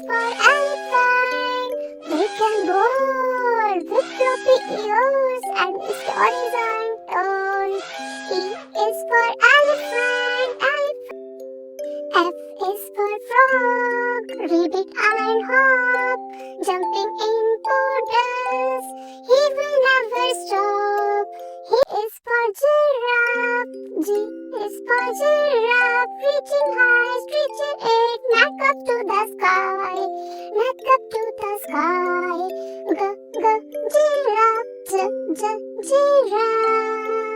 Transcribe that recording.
for elephant. Big and bold, with floppy ears and stories untold. E is for elephant. F is for frog, rabbit and hop, jumping in puddles. He will never stop. He is for giraffe. G is for giraffe, reaching high, stretching it, neck up to the sky, neck up to the sky. G, giraffe, G, giraffe.